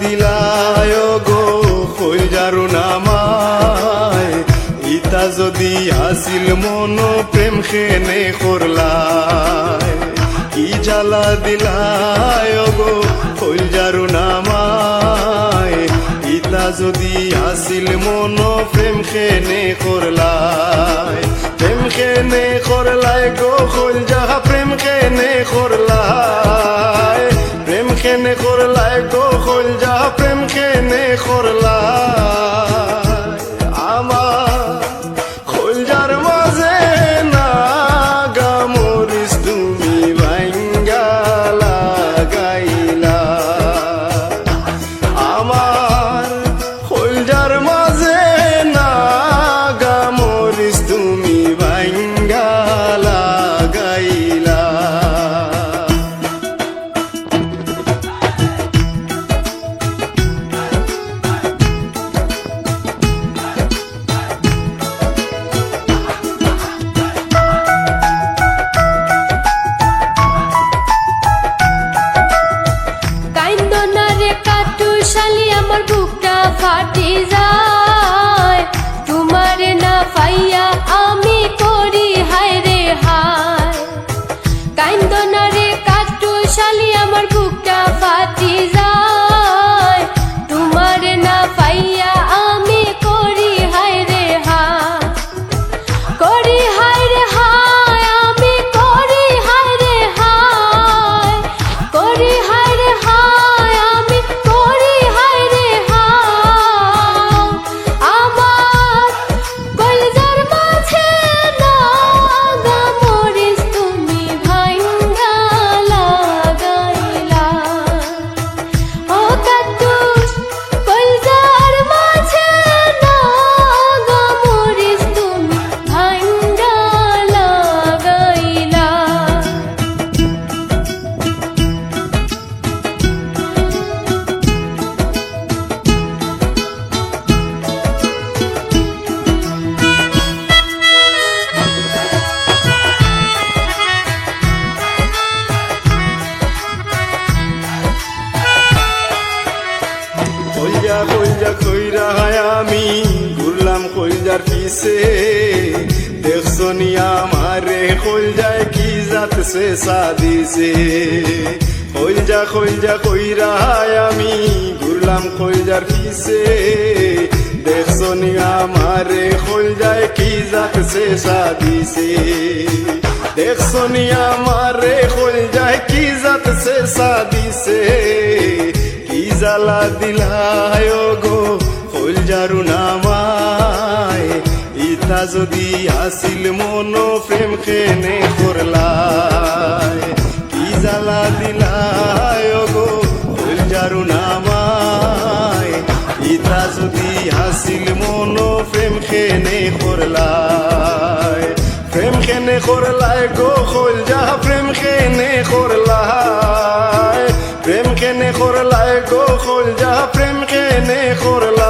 দিলায় গো কইজারু নামায় ইতা যদি আসিল মন প্রেম খেনে করলায় কি জ্বালা দিলায় গো কইজারু নামায় ইতা যদি আসিল মন প্রেম খেনে করলায় প্রেম খেনে করলায় গো কইজা প্রেম খেনে করলায় প্রেম খেনে করলায় গো কইজা প্রেম খেনে করলায় আমার কইজার মাঝে না গামরিস তুমি ভাঙ্গা লাগাইলা আমার কইজার মাঝে না গামরিস তুমি ভাঙ্গা লাগাইলা আমার বুকটা ফাটি যায় তোমার না পাইয়া আমি করি হায় রে হায় কাইন্দনা রে কাটু শালি আমার বুকটা ফাটি যায় তোমার না পাইয়া আমি করি হায় রে হায় করি হায় রে হায় আমি করি হায় রে হায় করি হায় রে হায় আমি করি কইজা কইরা আমি ঘুরলাম কইজার পিছে দেখছো নি আমারে কইজায় কি যাতছে সাদিছে কইজা কইরা আমি ঘুরলাম কইজার পিছে দেখছো নি আমারে কইজায় কি যাতছে সাদিছে দেখছো নি আমারে কইজায় কি যাতছে সাদিছে কি জ্বালা দিলায় গো কইজারু নামায় ইতা যদি আসিল মন প্রেম খেনে করলায় কি জ্বালা দিলায় গো কইজারু নামায় ইতা যদি আসিল মন প্রেম খেনে করলায় প্রেম খেনে করলায় গো কইজা প্রেম খেনে করলায় প্রেম খেনে করলায় গো কইজা প্রেম খেনে করলায়